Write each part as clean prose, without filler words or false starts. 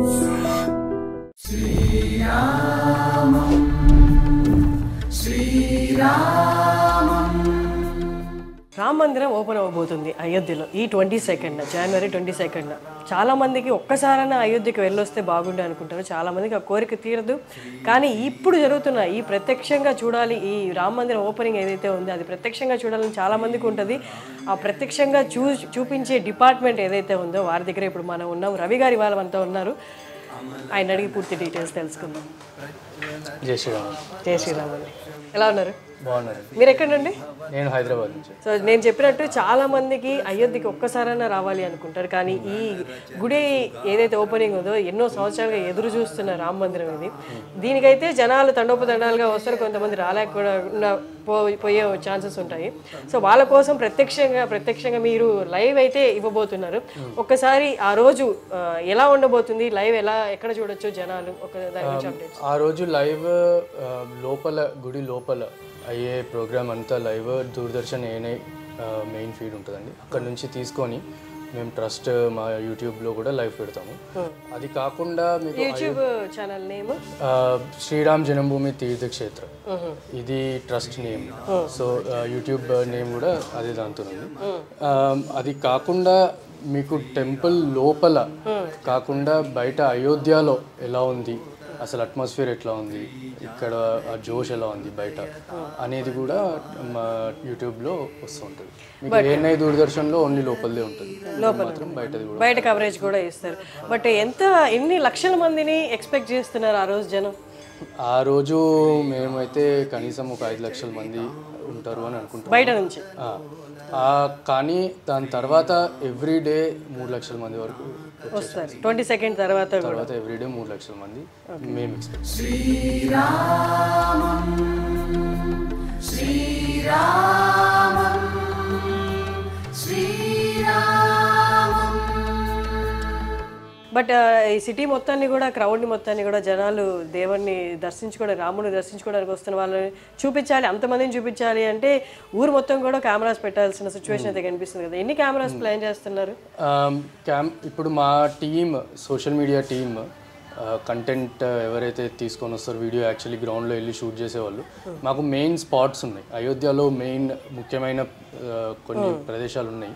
రామ మందిరం ఓపెన్ అవ్వబోతుంది అయోధ్యలో ఈ 22nd జనవరి 22nd. చాలామందికి ఒక్కసారైనా అయోధ్యకి వెళ్ళొస్తే బాగుండే అనుకుంటారు. చాలామందికి ఆ కోరిక తీరదు. కానీ ఇప్పుడు జరుగుతున్న ఈ ప్రత్యక్షంగా చూడాలి, ఈ రామ మందిరం ఓపెనింగ్ ఏదైతే ఉందో అది ప్రత్యక్షంగా చూడాలని చాలామందికి ఉంటుంది. ఆ ప్రత్యక్షంగా చూపించే డిపార్ట్మెంట్ ఏదైతే ఉందో వారి దగ్గర ఇప్పుడు మనం ఉన్నాం. రవి గారి వాళ్ళ మనతో ఉన్నారు. ఆయన అడిగి పూర్తి డీటెయిల్స్ తెలుసుకుందాం. జై శ్రీరామ్. జై శ్రీరామ్ అండి. ఎలా ఉన్నారు? బాగున్నారు. మీరు ఎక్కడండి? నేను హైదరాబాద్ నుంచి. సో నేను చెప్పినట్టు చాలా మందికి అయోధ్యకి ఒక్కసారైనా రావాలి అనుకుంటారు. కానీ ఈ గుడి ఏదైతే ఓపెనింగ్ ఉందో ఎన్నో సంవత్సరాలుగా ఎదురు చూస్తున్న రామ మందిరం ఇది. దీనికైతే జనాలు తండోపతండాలుగా వస్తారు, కొంతమంది రాలేకుండా పోయే ఛాన్సెస్ ఉంటాయి. సో వాళ్ళ కోసం ప్రత్యక్షంగా మీరు లైవ్ అయితే ఇవ్వబోతున్నారు. ఒక్కసారి ఆ రోజు ఎలా ఉండబోతుంది, లైవ్ ఎక్కడ చూడొచ్చు జనాలు, ఒక దాని గురించి అప్డేట్స్. ఆ రోజు లైవ్ లోపల గుడి లోపల అయ్యే ప్రోగ్రామ్ అంతా live Doordarshan ANI main feed ఉంటుందండి. అక్కడ నుంచి తీసుకొని మేము ట్రస్ట్ మా యూట్యూబ్లో కూడా లైవ్ పెడతాము. అది కాకుండా మీకు యూట్యూబ్ ఛానల్ నేమ్ శ్రీరామ్ జన్మభూమి తీర్థక్షేత్ర, ఇది trust name. So YouTube name కూడా అదే దాంతో ఉంది. అది కాకుండా మీకు టెంపుల్ లోపల కాకుండా బయట అయోధ్యలో ఎలా ఉంది, అసలు అట్మాస్ఫియర్ ఎట్లా ఉంది, ఇక్కడ ఆ జోష్ ఎలా ఉంది బయట అనేది కూడా మా యూట్యూబ్లో వస్తూ ఉంటుంది. మీకు ఏఎన్ఐ దూరదర్శన్లో ఓన్లీ లోపలదే ఉంటుంది, మాత్రం బయట కవరేజ్ కూడా ఇస్తారు. బట్ ఎన్ని లక్షల మందిని ఎక్స్పెక్ట్ చేస్తున్నారు ఆ రోజు జనం? ఆ రోజు మేమైతే కనీసం ఒక 5 లక్షల మంది ఉంటారు అని అనుకుంటున్నాం బయట నుంచి. కానీ దాని తర్వాత ఎవ్రీడే 3 లక్షల మంది వరకు వస్తారు. 22nd తర్వాత ఎవ్రీడే 3 లక్షల మంది మేము ఎక్స్పెక్ట్. బట్ ఈ సిటీ మొత్తాన్ని కూడా, క్రౌడ్ని మొత్తాన్ని కూడా జనాలు దేవుణ్ణి దర్శించుకోవడానికి, రాముడిని దర్శించుకోవడానికి వస్తున్న వాళ్ళని చూపించాలి, అంతమందిని చూపించాలి అంటే ఊరు మొత్తం కూడా కెమెరాస్ పెట్టాల్సిన సిచ్యువేషన్ అయితే కనిపిస్తుంది కదా. ఎన్ని కెమెరాస్ ప్లాన్ చేస్తున్నారు? ఇప్పుడు మా team, social media team, content ఎవరైతే తీసుకొని వస్తారో, వీడియో యాక్చువల్లీ గ్రౌండ్లో వెళ్ళి షూట్ చేసేవాళ్ళు, మాకు మెయిన్ స్పాట్స్ ఉన్నాయి అయోధ్యలో. మెయిన్ ముఖ్యమైన కొన్ని ప్రదేశాలు ఉన్నాయి,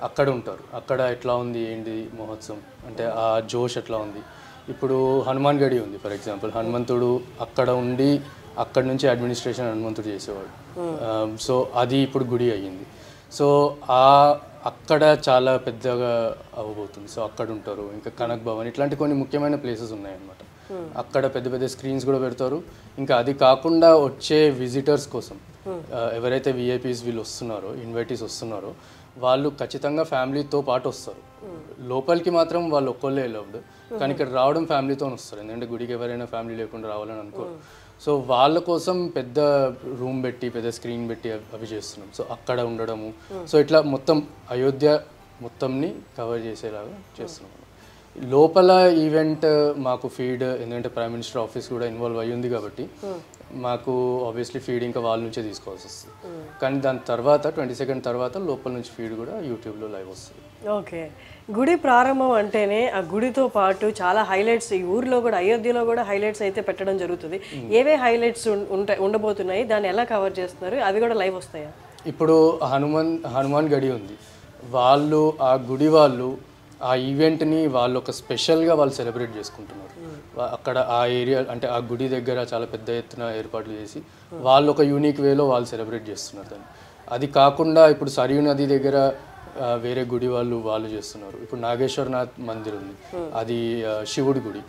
అక్కడ ఉంటారు. అక్కడ ఎట్లా ఉంది ఏంటి మహోత్సవం అంటే ఆ జోష్ ఎట్లా ఉంది. ఇప్పుడు హనుమాన్ గడి ఉంది ఫర్ ఎగ్జాంపుల్, హనుమంతుడు అక్కడ ఉండి అక్కడ నుంచి అడ్మినిస్ట్రేషన్ హనుమంతుడు చేసేవాడు. సో అది ఇప్పుడు గుడి అయ్యింది. సో అక్కడ చాలా పెద్దగా అవ్వబోతుంది. సో అక్కడ ఉంటారు. ఇంకా కనక్ భవన్, ఇట్లాంటి కొన్ని ముఖ్యమైన ప్లేసెస్ ఉన్నాయన్నమాట. అక్కడ పెద్ద పెద్ద స్క్రీన్స్ కూడా పెడతారు. ఇంకా అది కాకుండా వచ్చే విజిటర్స్ కోసం ఎవరైతే విఐపీస్ వీళ్ళు వస్తున్నారో, ఇన్వైటీస్ వస్తున్నారో, వాళ్ళు ఖచ్చితంగా ఫ్యామిలీతో పాటు వస్తారు. లోపలికి మాత్రం వాళ్ళు ఒక్కళ్ళే వెళ్ళవద్దు, కానీ ఇక్కడ రావడం ఫ్యామిలీతో వస్తారు. ఎందుకంటే గుడికి ఎవరైనా ఫ్యామిలీ లేకుండా రావాలని అనుకోరు. సో వాళ్ళ కోసం పెద్ద రూమ్ పెట్టి, పెద్ద స్క్రీన్ పెట్టి అవి చేస్తున్నాం. సో అక్కడ ఉండడము, సో ఇట్లా మొత్తం అయోధ్య మొత్తంని కవర్ చేసేలాగా చేస్తున్నాం. లోపల ఈవెంట్ మాకు ఫీడ్, ఎందుకంటే ప్రైమ్ మినిస్టర్ ఆఫీస్ కూడా ఇన్వాల్వ్ అయ్యి ఉంది కాబట్టి మాకు ఆబ్వియస్లీ ఫీడ్ ఇంకా వాళ్ళ నుంచే తీసుకోవాల్సి వస్తుంది. కానీ దాని తర్వాత 22nd తర్వాత లోపల నుంచి ఫీడ్ కూడా యూట్యూబ్లో లైవ్ వస్తుంది. ఓకే. గుడి ప్రారంభం అంటేనే ఆ గుడితో పాటు చాలా హైలైట్స్ ఈ ఊర్లో కూడా, అయోధ్యలో కూడా హైలైట్స్ అయితే పెట్టడం జరుగుతుంది. ఏవే హైలైట్స్ ఉండబోతున్నాయి, దాన్ని ఎలా కవర్ చేస్తున్నారు, అవి కూడా లైవ్ వస్తాయా? ఇప్పుడు హనుమాన్ గడి ఉంది, వాళ్ళు ఆ గుడి వాళ్ళు ఆ ఈవెంట్ని వాళ్ళు ఒక స్పెషల్గా వాళ్ళు సెలబ్రేట్ చేసుకుంటున్నారు. అక్కడ ఆ ఏరియా అంటే ఆ గుడి దగ్గర చాలా పెద్ద ఎత్తున ఏర్పాట్లు చేసి వాళ్ళు ఒక యూనిక్ వేలో వాళ్ళు సెలబ్రేట్ చేస్తున్నారు దాన్ని. అది కాకుండా ఇప్పుడు సరియు నది దగ్గర వేరే గుడి వాళ్ళు చేస్తున్నారు. ఇప్పుడు నాగేశ్వరనాథ్ మందిర్ ఉంది, అది శివుడి గుడి,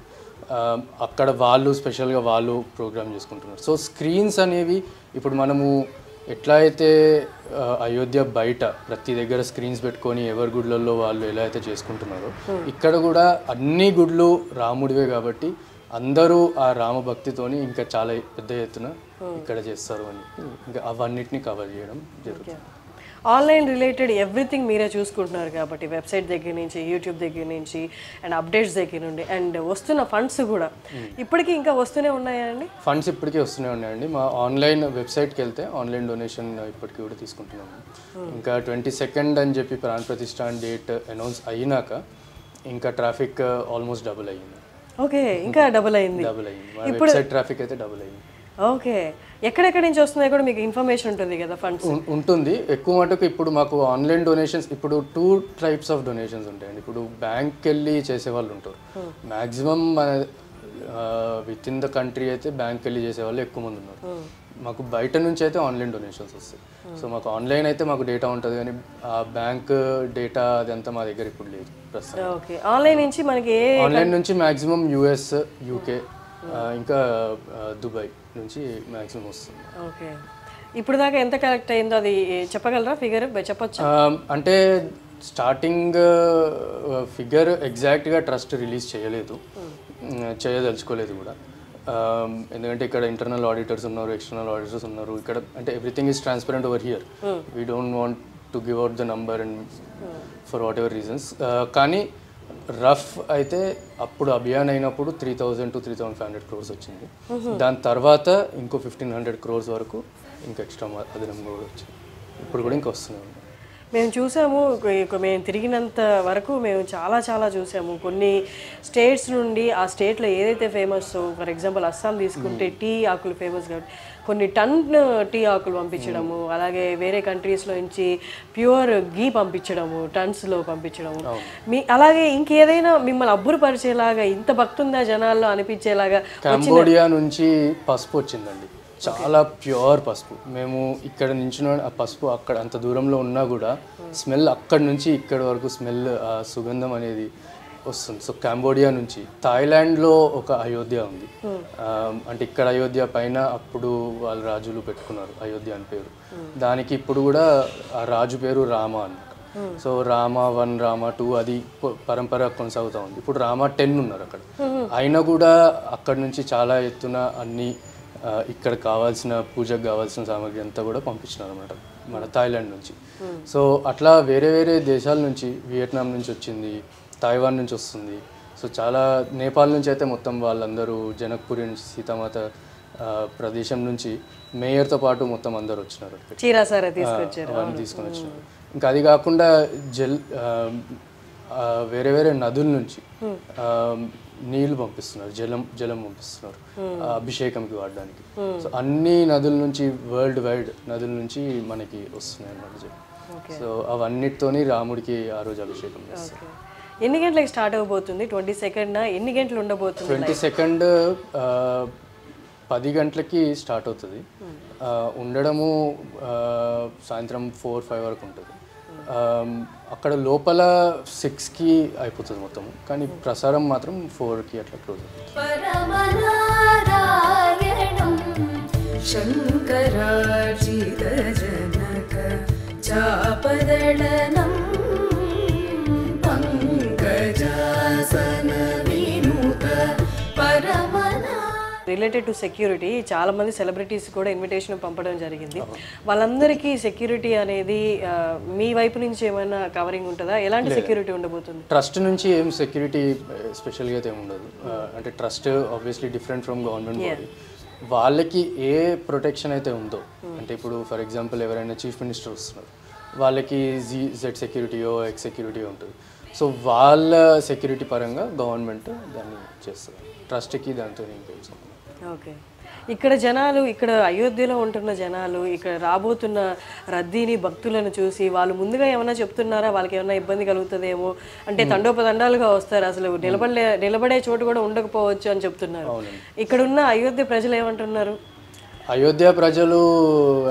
అక్కడ వాళ్ళు స్పెషల్గా వాళ్ళు ప్రోగ్రామ్ చేసుకుంటున్నారు. సో స్క్రీన్స్ అనేవి ఇప్పుడు మనము ఎట్లా అయితే అయోధ్య బయట ప్రతి దగ్గర స్క్రీన్స్ పెట్టుకొని ఎవరి గుడ్లలో వాళ్ళు ఎలా అయితే చేసుకుంటున్నారో, ఇక్కడ కూడా అన్ని గుడ్లు రాముడివే కాబట్టి అందరూ ఆ రామభక్తితోని ఇంకా చాలా పెద్ద ఎత్తున ఇక్కడ చేస్తారు అని ఇంకా అవన్నిటిని కవర్ చేయడం జరుగుతుంది. ఆన్లైన్ రిలేటెడ్ ఎవ్రీథింగ్ మీరే చూసుకుంటున్నారు కాబట్టి, వెబ్సైట్ దగ్గర నుంచి, యూట్యూబ్ దగ్గర నుంచి, అండ్ అప్డేట్స్ దగ్గర నుండి, అండ్ వస్తున్న ఫండ్స్ కూడా ఇప్పటికీ ఇంకా వస్తూనే ఉన్నాయండి? ఫండ్స్ ఇప్పటికీ వస్తూనే ఉన్నాయండి. మా ఆన్లైన్ వెబ్సైట్కి వెళ్తే ఆన్లైన్ డొనేషన్ ఇప్పటికీ కూడా తీసుకుంటున్నాము. ఇంకా 22nd అని చెప్పి ప్రాణ ప్రతిష్ఠ డేట్ అనౌన్స్ అయినాక ఇంకా ట్రాఫిక్ ఆల్మోస్ట్ డబుల్ అయ్యింది. ఓకే, ఇంకా డబుల్ అయింది. వెబ్సైట్ ట్రాఫిక్ అయితే డబుల్ అయింది. ఓకే, ఎక్కడెక్కడి నుంచి వస్తున్నాయి కూడా మీకు ఇన్ఫర్మేషన్ ఉంటుంది కదా ఫండ్స్? ఉంటుంది ఎక్కువ మటుకు. ఇప్పుడు మాకు ఆన్లైన్ డొనేషన్స్, ఇప్పుడు 2 types ఆఫ్ డొనేషన్స్ ఉంటాయండి. ఇప్పుడు బ్యాంక్కి వెళ్ళి చేసేవాళ్ళు ఉంటారు. Maximum with in the country అయితే బ్యాంక్కి వెళ్ళి చేసేవాళ్ళు ఎక్కువ మంది ఉన్నారు. మాకు బయట నుంచి అయితే ఆన్లైన్ డొనేషన్స్ వస్తాయి. సో మాకు ఆన్లైన్ అయితే మాకు డేటా ఉంటుంది, కానీ ఆ బ్యాంక్ డేటా అదంతా మా దగ్గర ఇప్పుడు లేదు ప్రస్తుతం. ఓకే, ఆన్లైన్ నుంచి మనకి ఆన్లైన్ నుంచి మ్యాక్సిమం US, UK, ఇంకా దుబాయ్ నుంచి మ్యాక్సిమం వస్తుంది. ఓకే, ఇప్పుడు దాకా ఎంత కలెక్ట్ అయిందో అది చెప్పగలరా? ఫిగర్ చెప్పొచ్చు అంటే స్టార్టింగ్ ఫిగర్ ఎగ్జాక్ట్గా ట్రస్ట్ రిలీజ్ చేయలేదు, చేయదలుచుకోలేదు కూడా. ఎందుకంటే ఇక్కడ ఇంటర్నల్ ఆడిటర్స్ ఉన్నారు, ఎక్స్టర్నల్ ఆడిటర్స్ ఉన్నారు. ఇక్కడ అంటే everything is transparent over here. We don't want to give out the number and for what ever reasons. కానీ రఫ్ అయితే అప్పుడు అభియాన్ అయినప్పుడు 3,000 to 3,500 crores వచ్చింది. దాని తర్వాత ఇంకో 1,500 crores వరకు ఇంకా ఎక్స్ట్రా అదనంగా కూడా వచ్చింది. ఇప్పుడు కూడా ఇంకా వస్తున్నాయి. మేము చూసాము, మేము తిరిగినంత వరకు మేము చాలా చూసాము. కొన్ని స్టేట్స్ నుండి ఆ స్టేట్లో ఏదైతే ఫేమస్, ఫర్ ఎగ్జాంపుల్ అస్సాం తీసుకుంటే టీ ఆకులు ఫేమస్ కాబట్టి కొన్ని టన్ టీ ఆకులు పంపించడము, అలాగే వేరే కంట్రీస్లో నుంచి ప్యూర్ గీ పంపించడము, టన్స్లో పంపించడము. అలాగే ఇంకేదైనా మిమ్మల్ని అబ్బురపరిచేలాగా, ఇంత భక్తి ఉందా జనాల్లో అనిపించేలాగా? కంబోడియా నుంచి పసుపు వచ్చిందండి, చాలా ప్యూర్ పసుపు. మేము ఇక్కడ నుంచి ఆ పసుపు అక్కడ అంత దూరంలో ఉన్నా కూడా స్మెల్ అక్కడి నుంచి ఇక్కడి వరకు స్మెల్, సుగంధం అనేది వస్తుంది. సో కంబోడియా నుంచి. థాయిలాండ్లో ఒక అయోధ్య ఉంది, అంటే ఇక్కడ అయోధ్య పైన అప్పుడు వాళ్ళ రాజులు పెట్టుకున్నారు అయోధ్య అని పేరు. దానికి ఇప్పుడు కూడా ఆ రాజు పేరు రామ అన్నమాట. సో రామ 1, రామ 2 అది పరంపర కొనసాగుతూ ఉంది. ఇప్పుడు రామ 10 ఉన్నారు అక్కడ. అయినా కూడా అక్కడ నుంచి చాలా ఎత్తున అన్ని ఇక్కడ కావాల్సిన పూజకు కావాల్సిన సామాగ్రి అంతా కూడా పంపించినారు అనమాట మన థాయిలాండ్ నుంచి. సో అట్లా వేరే వేరే దేశాల నుంచి, వియట్నాం నుంచి వచ్చింది, తైవాన్ నుంచి వస్తుంది. సో చాలా నేపాల్ నుంచి అయితే మొత్తం వాళ్ళందరూ జనక్పూరి నుంచి సీతామాత ప్రదేశం నుంచి మేయర్తో పాటు మొత్తం అందరు వచ్చినారు, అవన్నీ తీసుకొని వచ్చినారు. ఇంకా అది కాకుండా వేరే వేరే నదుల నుంచి నీళ్లు పంపిస్తున్నారు, జలం పంపిస్తున్నారు అభిషేకంకి వాడడానికి. సో అన్ని నదుల నుంచి, వరల్డ్ వైడ్ నదుల నుంచి మనకి వస్తున్నాయి అన్నమాట. సో అవన్నిటితోని రాముడికి ఆ రోజు అభిషేకం చేస్తారు. ఎన్ని గంటలకు స్టార్ట్ అవబోతుంది? 22nd ఎన్ని గంటలు ఉండబోతుంది? 22nd 10 గంటలకి స్టార్ట్ అవుతుంది. ఉండడము సాయంత్రం 4-5 వరకు ఉంటుంది. అక్కడ లోపల 6కి అయిపోతుంది మొత్తం, కానీ ప్రసారం మాత్రం 4కి అట్లా క్లోజ్ అవుతుంది. రిలేటెడ్ టు సెక్యూరిటీ, చాలా మంది సెలబ్రిటీస్ కూడా ఇన్విటేషన్ పంపడం జరిగింది. వాళ్ళందరికీ సెక్యూరిటీ అనేది మీ వైపు నుంచి ఏమైనా కవరింగ్ ఉంటుందా? ఎలాంటి సెక్యూరిటీ ఉండబోతుంది? ట్రస్ట్ నుంచి ఏం సెక్యూరిటీ స్పెషల్గా అయితే ఏమి ఉండదు. అంటే trust obviously different from government body. వాళ్ళకి ఏ ప్రొటెక్షన్ అయితే ఉందో, అంటే ఇప్పుడు ఫర్ ఎగ్జాంపుల్ ఎవరైనా చీఫ్ మినిస్టర్ వస్తున్నారు, వాళ్ళకి Z సెక్యూరిటీయో X సెక్యూరిటీయో ఉంటుంది. సో వాళ్ళ సెక్యూరిటీ పరంగా గవర్నమెంట్ దాన్ని చేస్తుంది. ట్రస్ట్కి దాంతో ఇంకేం సంబంధం. ఓకే, ఇక్కడ జనాలు, ఇక్కడ అయోధ్యలో ఉంటున్న జనాలు ఇక్కడ రాబోతున్న రద్దీని, భక్తులను చూసి వాళ్ళు ముందుగా ఏమైనా చెప్తున్నారా? వాళ్ళకి ఏమైనా ఇబ్బంది కలుగుతుందేమో, అంటే తండోపతండాలుగా వస్తారు, అసలు నిలబడే చోటు కూడా ఉండకపోవచ్చు అని చెప్తున్నారు. ఇక్కడున్న అయోధ్య ప్రజలు ఏమంటున్నారు? అయోధ్య ప్రజలు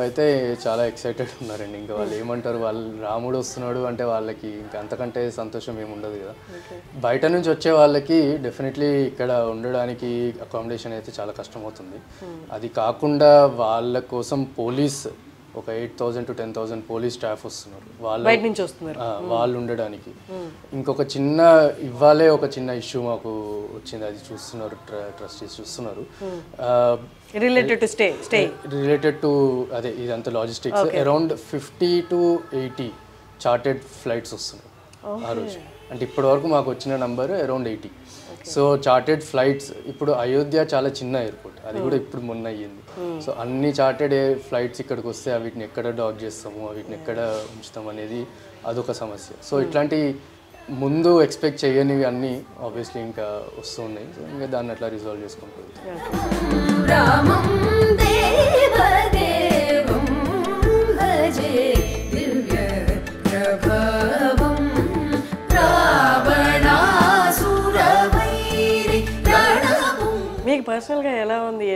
అయితే చాలా ఎక్సైటెడ్ ఉన్నారండి. ఇంకా వాళ్ళు ఏమంటారు, వాళ్ళు రాముడు వస్తున్నాడు అంటే వాళ్ళకి ఇంకా అంతకంటే సంతోషం ఏముండదు కదా. బయట నుంచి వచ్చే వాళ్ళకి డెఫినెట్లీ ఇక్కడ ఉండడానికి అకామిడేషన్ అయితే చాలా కష్టమవుతుంది. అది కాకుండా వాళ్ళ కోసం పోలీస్ ఒక 8,000 to 10,000 పోలీస్ స్టాఫ్ వస్తున్నారు వాళ్ళు ఉండడానికి. ఇంకొక చిన్న ఇవ్వాలే ఒక చిన్న ఇష్యూ మాకు వచ్చింది, అది చూస్తున్నారు, ట్రస్టీస్ చూస్తున్నారు. రిలేటెడ్ టు అదే ఇదంతా logistics. Around 50 to 80 chartered flights వస్తున్నాయి ఆ రోజు. అంటే ఇప్పటి వరకు మాకు వచ్చిన number around 80. So chartered flights. ఇప్పుడు అయోధ్య చాలా చిన్న ఎయిర్పోర్ట్, అది కూడా ఇప్పుడు మొన్న అయ్యింది. సో అన్ని చార్టెడ్ ఫ్లైట్స్ ఇక్కడికి వస్తే వీటిని ఎక్కడ డాక్ చేస్తాము, వీటిని ఎక్కడ ఉంచుతాము అనేది అదొక సమస్య. సో ఇట్లాంటి ముందు ఎక్స్పెక్ట్ చేయనివి అన్నీ ఆబ్వియస్లీ ఇంకా వస్తున్నాయి. సో ఇంకా దాన్ని అట్లా రిజాల్వ్ చేసుకుంటుంది. రామం దేవదేవం భజే దివ్య ప్రభవం రావణాసురవైరి రణభూం. మీకు పర్సనల్గా ఎలా ఉంది?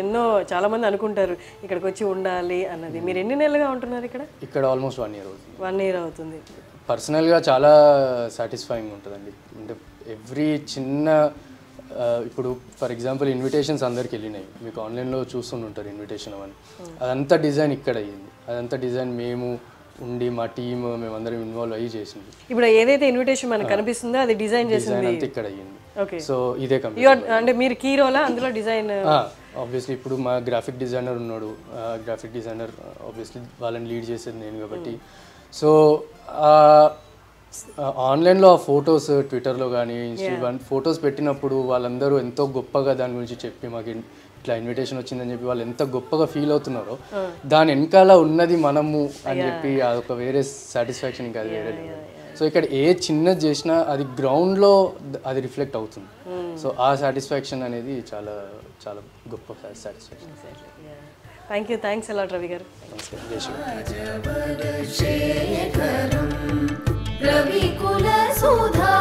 చాలామంది అనుకుంటారు ఇక్కడికి వచ్చి ఉండాలి అన్నది. మీరు ఎన్ని నెలలుగా ఉంటున్నారు ఇక్కడ? ఇక్కడ ఆల్మోస్ట్ 1 year అవుతుంది. 1 year అవుతుంది. పర్సనల్గా చాలా సాటిస్ఫైయింగ్ ఉంటుందండి. అంటే ఎవ్రీ చిన్న ఇప్పుడు ఫర్ ఎగ్జాంపుల్ ఇన్విటేషన్స్ అందరికి వెళ్ళినాయి, మీకు ఆన్లైన్లో చూస్తుంటారు ఇన్విటేషన్ అవన్నీ. అదంతా డిజైన్ ఇక్కడ అయ్యింది. అదంతా డిజైన్ మేము ఉండి మా టీమ్ మేమందరం ఇన్వాల్వ్ అయ్యి చేసింది. ఇప్పుడు ఏదైతే ఇన్విటేషన్ మనకు కనిపిస్తుందో అది డిజైన్ చేసింది అంతా ఇక్కడ అయ్యింది. ఓకే. సో ఇదే కంపెనీ అంటే మీరు కీ రోలా అందులో డిజైన్? ఆబ్వియస్లీ ఇప్పుడు మా గ్రాఫిక్ డిజైనర్ ఉన్నాడు. గ్రాఫిక్ డిజైనర్ ఆబ్వియస్లీ వాళ్ళని లీడ్ చేసేది నేను కాబట్టి. సో ఆన్లైన్లో ఆ ఫొటోస్ ట్విట్టర్లో కానీ ఇన్స్టాగ్రామ్ ఫొటోస్ పెట్టినప్పుడు వాళ్ళందరూ ఎంతో గొప్పగా దాని గురించి చెప్పి మాకు ఇట్లా ఇన్విటేషన్ వచ్చిందని చెప్పి వాళ్ళు ఎంత గొప్పగా ఫీల్ అవుతున్నారో దాని వెనకాల ఉన్నది మనము అని చెప్పి అదొక వేరే సాటిస్ఫాక్షన్, ఇంకా అది వేరే. సో ఇక్కడ ఏ చిన్నది చేసినా అది గ్రౌండ్లో అది రిఫ్లెక్ట్ అవుతుంది. సో ఆ సాటిస్ఫాక్షన్ అనేది చాలా చాలా గొప్ప సాటిస్ఫాక్షన్. థ్యాంక్స్ అలాట్ రవి గారు. నమస్కారం. జై శివ. రవికుల సుధా